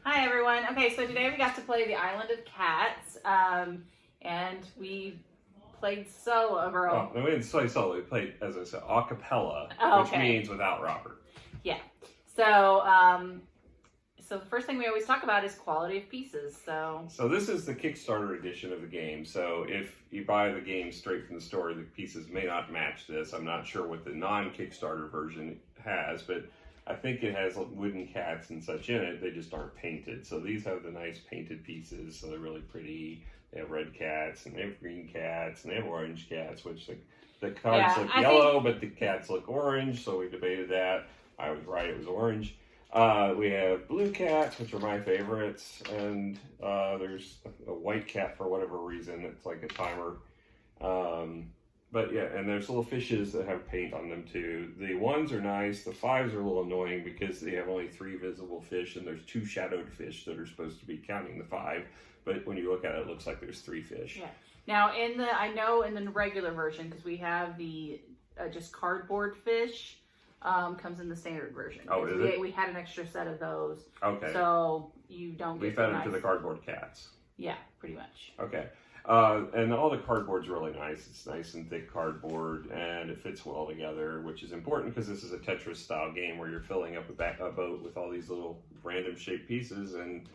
Hi everyone. Okay, so today we got to play the Island of Cats, and we played solo, bro. Oh, no, we didn't play solo. We played, as I said, a cappella, Oh, which okay. means without Robert. Yeah. So the first thing we always talk about is quality of pieces. So this is the Kickstarter edition of the game. So if you buy the game straight from the store, the pieces may not match this. I'm not sure what the non-Kickstarter version has, but I think it has wooden cats and such in it. They just aren't painted. So these have the nice painted pieces, so they're really pretty. They have red cats, and they have green cats, and they have orange cats, which the cards look yellow, but the cats look orange, so we debated that. I was right, it was orange. We have blue cats, which are my favorites, and there's a white cat for whatever reason. It's like a timer. But yeah, and there's little fishes that have paint on them too. The ones are nice. The fives are a little annoying because they have only 3 visible fish, and there's 2 shadowed fish that are supposed to be counting the 5. But when you look at it, it looks like there's 3 fish. Yeah. Now I know in the regular version, because we have the just cardboard fish. Comes in the standard version. Oh, is it? We had an extra set of those. Okay. So you don't get. We fed them to the cardboard cats. Yeah, pretty much. Okay. And all the cardboard's really nice. It's nice and thick cardboard, and it fits well together, which is important because this is a Tetris-style game where you're filling up a boat with all these little random shaped pieces, and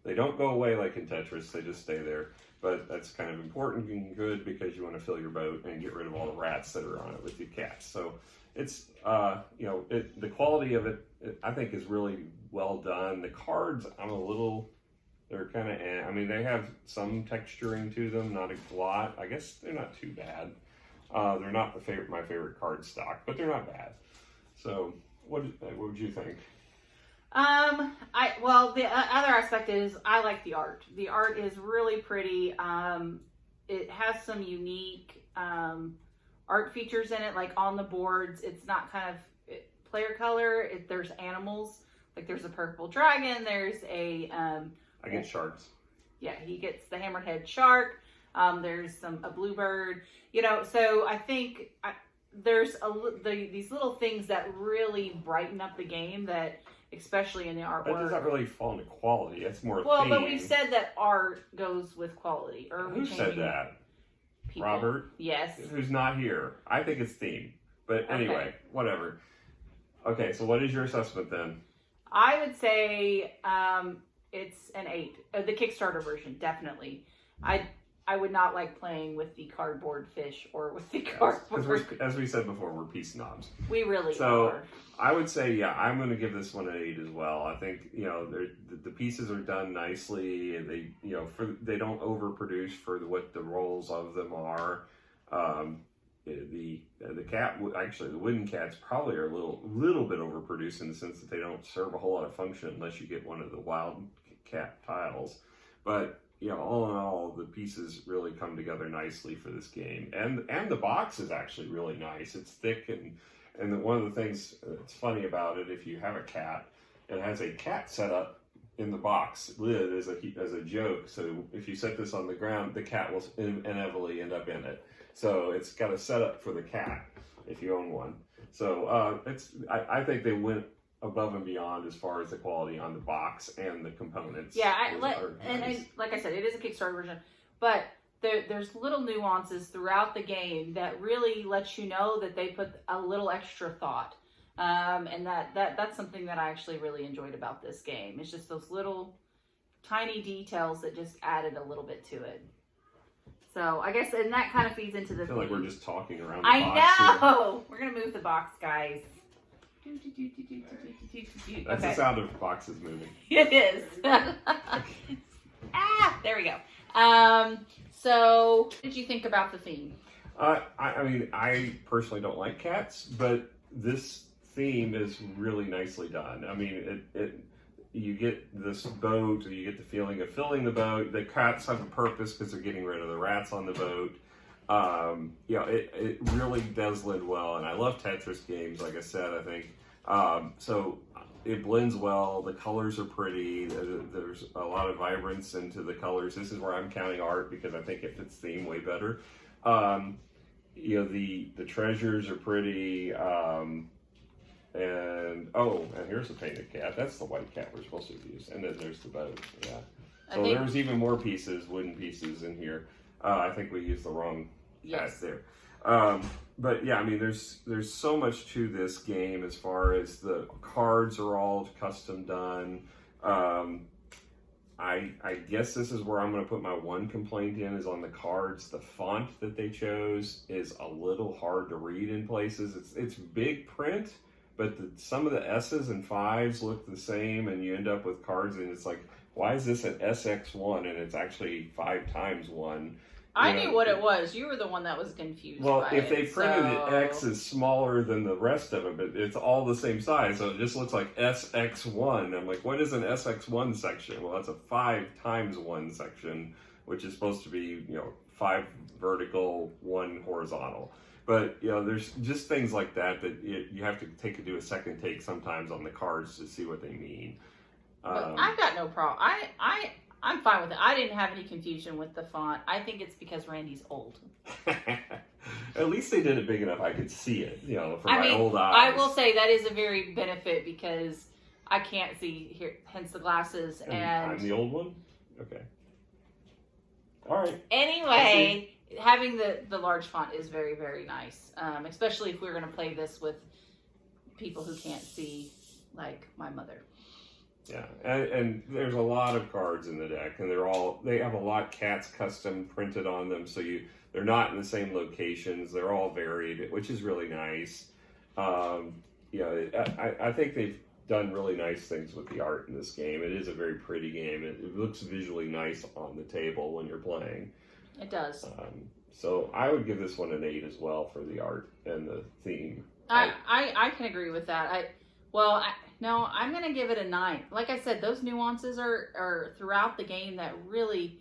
they don't go away like in Tetris. They just stay there. But that's kind of important and good because you want to fill your boat and get rid of all the rats that are on it with your cats. So it's, the quality of it, I think, is really well done. The cards, they're kind of, I mean, they have some texturing to them, not a lot. I guess they're not too bad. They're not my favorite card stock, but they're not bad. So what would you think? The other aspect is I like the art. The art is really pretty. It has some unique art features in it, like on the boards. It's not kind of player color. There's animals, like there's a purple dragon. There's a I get sharks. Yeah, he gets the hammerhead shark. There's a bluebird. So I think there's these little things that really brighten up the game that. Especially in the artwork. That does not really fall into quality. It's more well, theme. But we've said that art goes with quality. Who said that? People? Robert? Yes. Who's not here. I think it's theme. But anyway, Whatever. Okay, so what is your assessment then? I would say it's an 8. The Kickstarter version, definitely. I would not like playing with the cardboard fish or with the cardboard. Because as we said before, we're peace snobs. We really are. So I would say, yeah, I'm going to give this one an 8 as well. I think the pieces are done nicely. And they don't overproduce for what the roles of them are. The wooden cats probably are a little bit overproduced in the sense that they don't serve a whole lot of function unless you get one of the wild cat tiles. But all in all, the pieces really come together nicely for this game, and the box is actually really nice. It's thick, and one of the things that's funny about it, if you have a cat, it has a cat setup in the box lid as a joke. So if you set this on the ground, the cat will inevitably end up in it. So it's got a setup for the cat if you own one. So I think they went above and beyond as far as the quality on the box and the components. Yeah, like I said, it is a Kickstarter version, but there's little nuances throughout the game that really lets you know that they put a little extra thought, and that's something that I actually really enjoyed about this game. It's just those little tiny details that just added a little bit to it. So I guess, and that kind of feeds into the. I feel like we're just talking around. I know. We're gonna move the box, guys. That's the sound of boxes moving. It is. There we go. So what did you think about the theme? I mean, I personally don't like cats, but this theme is really nicely done. I mean, you get this boat, you get the feeling of filling the boat. The cats have a purpose because they're getting rid of the rats on the boat. It really does blend well, and I love Tetris games, like I said, I think. So it blends well, the colors are pretty, there's a lot of vibrance into the colors. This is where I'm counting art because I think it fits theme way better. The treasures are pretty, And and here's the painted cat. That's the white cat we're supposed to use. And then there's the boat. Yeah. So there's even more pieces, wooden pieces in here. I think we used the wrong cat there. But yeah, I mean, there's so much to this game as far as the cards are all custom done. I guess this is where I'm going to put my one complaint in is on the cards. The font that they chose is a little hard to read in places. It's big print, but some of the S's and 5s look the same, and you end up with cards, and it's like, why is this an SX1 and it's actually 5 times 1? I knew what it was. You were the one that was confused. Well, if they printed it, X is smaller than the rest of it, but it's all the same size, so it just looks like SX1. I'm like, what is an SX1 section? Well, that's a 5 times 1 section, which is supposed to be, 5 vertical, 1 horizontal. But, there's just things like that you have to do a second take sometimes on the cards to see what they mean. I've got no problem. I'm fine with it. I didn't have any confusion with the font. I think it's because Randy's old. At least they did it big enough I could see it, from my old eyes. I will say that is a very benefit because I can't see here, hence the glasses. And I'm the old one? Okay. All right. Anyway, having the large font is very, very nice, especially if we're going to play this with people who can't see, like my mother. Yeah, and there's a lot of cards in the deck, and they have a lot cats custom printed on them, so they're not in the same locations. They're all varied, which is really nice. I think they've done really nice things with the art in this game. It is a very pretty game. It looks visually nice on the table when you're playing. It does. So I would give this one an 8 as well for the art and the theme. I can agree with that. No, I'm going to give it a 9. Like I said, those nuances are throughout the game that really,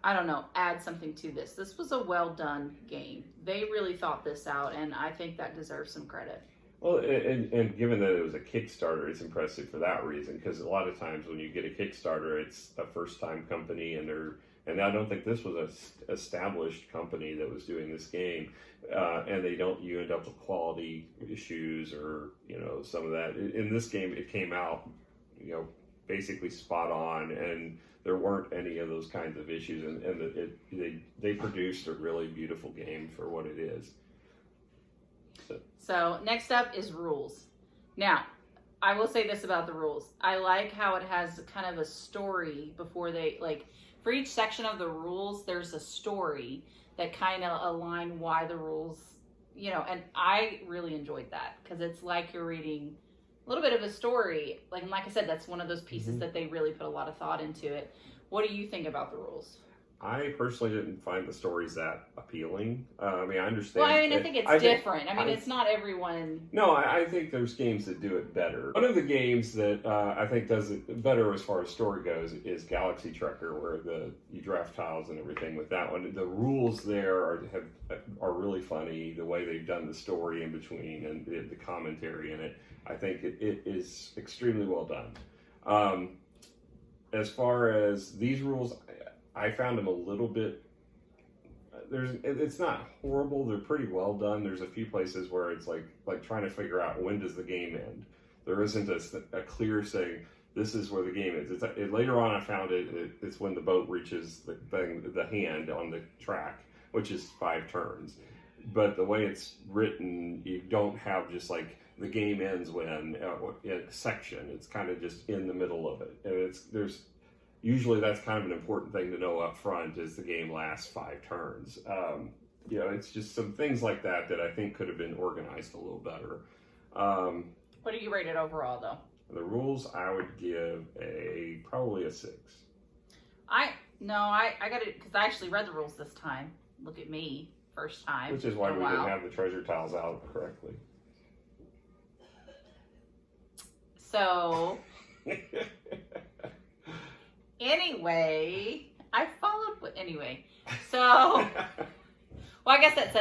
add something to this. This was a well done game. They really thought this out, and I think that deserves some credit. Well, and given that it was a Kickstarter, it's impressive for that reason, because a lot of times when you get a Kickstarter, it's a first-time company, and I don't think this was an established company that was doing this game, and you end up with quality issues or, some of that. In this game, it came out, basically spot on, and there weren't any of those kinds of issues, and they produced a really beautiful game for what it is. So next up is rules. Now, I will say this about the rules. I like how it has kind of a story before for each section of the rules, there's a story that kind of align why the rules, and I really enjoyed that because it's like you're reading a little bit of a story. Like I said, that's one of those pieces that they really put a lot of thought into it. What do you think about the rules? I personally didn't find the stories that appealing. I understand. Well, I think it's different. It's not everyone. No, I think there's games that do it better. One of the games that I think does it better as far as story goes is Galaxy Trekker, where you draft tiles and everything with that one. The rules there are really funny. The way they've done the story in between and the commentary in it, I think it is extremely well done. As far as these rules, I found them a little bit. It's not horrible. They're pretty well done. There's a few places where it's like trying to figure out when does the game end. There isn't a clear saying this is where the game is. Later on, I found it's when the boat reaches the hand on the track, which is 5 turns. But the way it's written, you don't have just like the game ends when in a section. It's kind of just in the middle of it, and usually that's kind of an important thing to know up front is the game lasts 5 turns. It's just some things like that I think could have been organized a little better. What do you rate it overall, though? The rules, I would give probably a 6. I got it because I actually read the rules this time. Look at me, first time. Which is why we didn't have the treasure tiles out correctly. So... Anyway, so, well, I guess that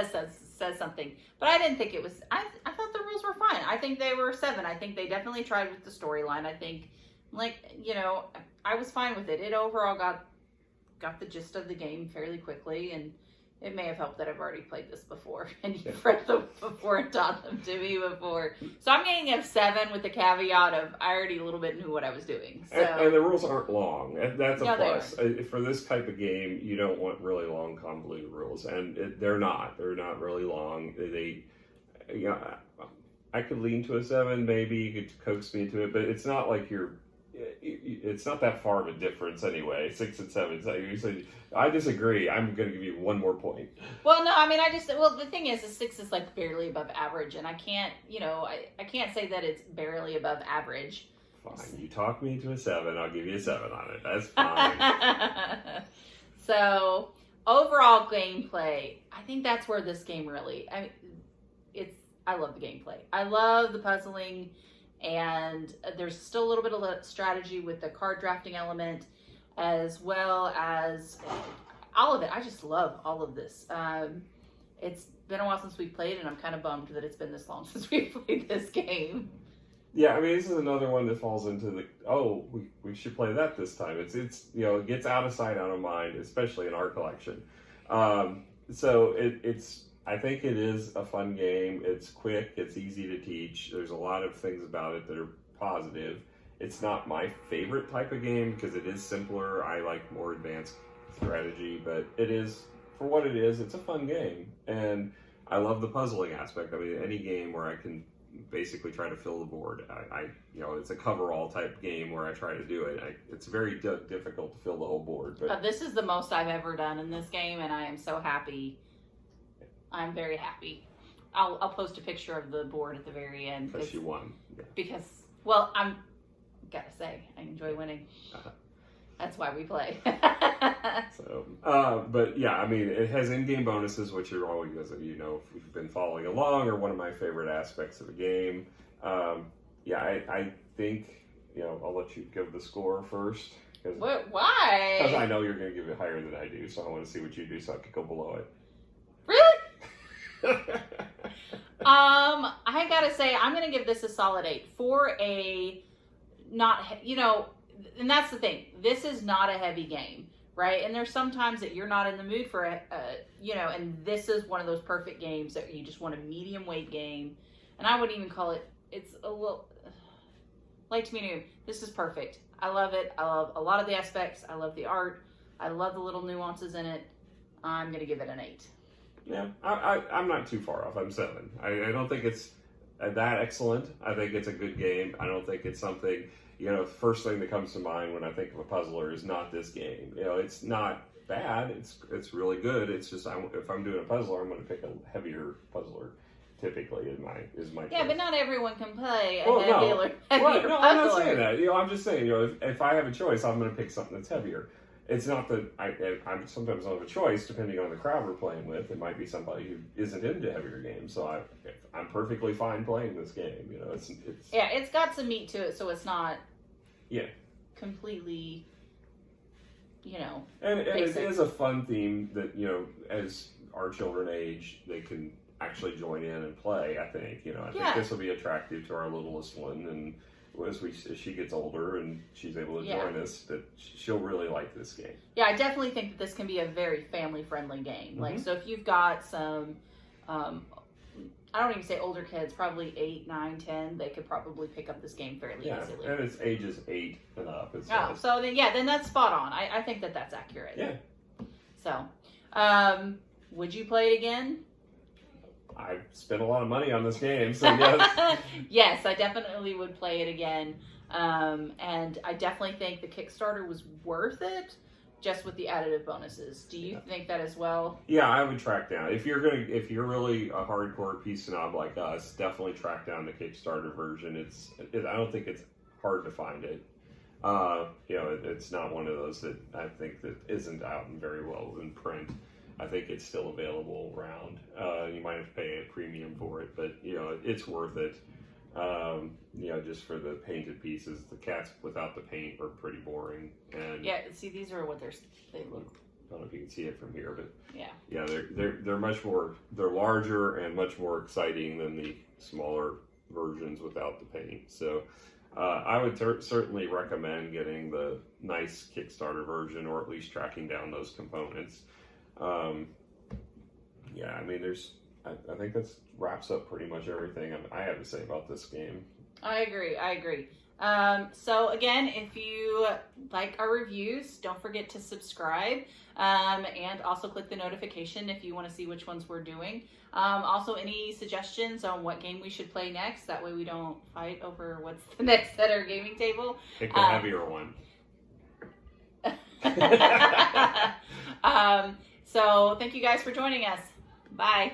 says something, but I didn't think it was, I thought the rules were fine. I think they were 7. I think they definitely tried with the storyline. I think, I was fine with it. It overall got the gist of the game fairly quickly, and it may have helped that I've already played this before, and you've read them before and taught them to me before. So I'm getting a 7 with the caveat of I already a little bit knew what I was doing. So. And the rules aren't long. That's a No, plus. For this type of game, you don't want really long, convoluted rules, and they're not. They're not really long. I could lean to a 7, maybe you could coax me into it, but it's not like it's not that far of a difference anyway. 6 and 7. So you say, I disagree. I'm going to give you 1 more point. Well, no, I mean, the thing is, 6 is like barely above average, and I can't, I can't say that it's barely above average. Fine. You talk me to a 7, I'll give you a 7 on it. That's fine. So, overall gameplay, I think that's where this game really, I love the gameplay. I love the puzzling, and there's still a little bit of strategy with the card drafting element, as well as all of it. I just love all of this. It's been a while since we played, and I'm kind of bummed that it's been this long since we played this game. Yeah, I mean, this is another one that falls into we should play that this time. It's it gets out of sight, out of mind, especially in our collection. So I think it is a fun game. It's quick. It's easy to teach. There's a lot of things about it that are positive. It's not my favorite type of game because it is simpler. I like more advanced strategy, but it is, for what it is, it's a fun game. And I love the puzzling aspect. I mean, any game where I can basically try to fill the board. It's a cover-all type game where I try to do it. It's very difficult to fill the whole board. But this is the most I've ever done in this game, and I am so happy. I'm very happy. I'll post a picture of the board at the very end. Because you won. Yeah. Because, well, gotta say, I enjoy winning. That's why we play. But yeah, I mean, it has in-game bonuses, which are always, if you've been following along, are one of my favorite aspects of the game. I think, I'll let you give the score first. Why? Because I know you're going to give it higher than I do, so I want to see what you do so I can go below it. Really? I gotta say, I'm gonna give this a solid 8 for a and that's the thing. This is not a heavy game, right? And there's sometimes that you're not in the mood for and this is one of those perfect games that you just want a medium weight game. And I wouldn't even call it. It's a little light to medium. This is perfect. I love it. I love a lot of the aspects. I love the art. I love the little nuances in it. I'm gonna give it an 8. Yeah, I'm not too far off. I'm 7. I don't think it's that excellent. I think it's a good game. I don't think it's something, first thing that comes to mind when I think of a puzzler is not this game. It's not bad. It's really good. It's just, if I'm doing a puzzler, I'm going to pick a heavier puzzler. Typically, is my yeah, choice. But not everyone can play a heavier puzzler. No, I'm not saying that. I'm just saying, if I have a choice, I'm going to pick something that's heavier. It's not that I'm sometimes don't have a choice depending on the crowd we're playing with. It might be somebody who isn't into heavier games, so I'm perfectly fine playing this game. It's got some meat to it, so it's not completely And it is a fun theme that as our children age, they can actually join in and play. I think I think this will be attractive to our littlest one, and as she gets older and she's able to join us, that she'll really like this game. Yeah, I definitely think that this can be a very family-friendly game. Mm-hmm. Like, so if you've got some, I don't even say older kids, probably 8, 9, 10, they could probably pick up this game fairly easily. And it's ages 8 and up. So then that's spot on. I think that's accurate. Yeah. So, would you play it again? I've spent a lot of money on this game, so yes. Yes, I definitely would play it again. And I definitely think the Kickstarter was worth it, just with the additive bonuses. Do you think that as well? Yeah, I would track down. If you're really a hardcore PC snob like us, definitely track down the Kickstarter version. I don't think it's hard to find it. It's not one of those that I think that isn't out and very well in print. I think it's still available around. You might have to pay a premium for it, but it's worth it. Just for the painted pieces. The cats without the paint are pretty boring. And see, these are what they look. I don't know if you can see it from here, but yeah, they're much more. They're larger and much more exciting than the smaller versions without the paint. So. I would certainly recommend getting the nice Kickstarter version, or at least tracking down those components. Yeah, I mean, I think that wraps up pretty much everything I have to say about this game. I agree. So again, if you like our reviews, don't forget to subscribe, and also click the notification if you want to see which ones we're doing. Also, any suggestions on what game we should play next? That way we don't fight over what's the next at our gaming table. Pick the heavier one. So thank you guys for joining us. Bye.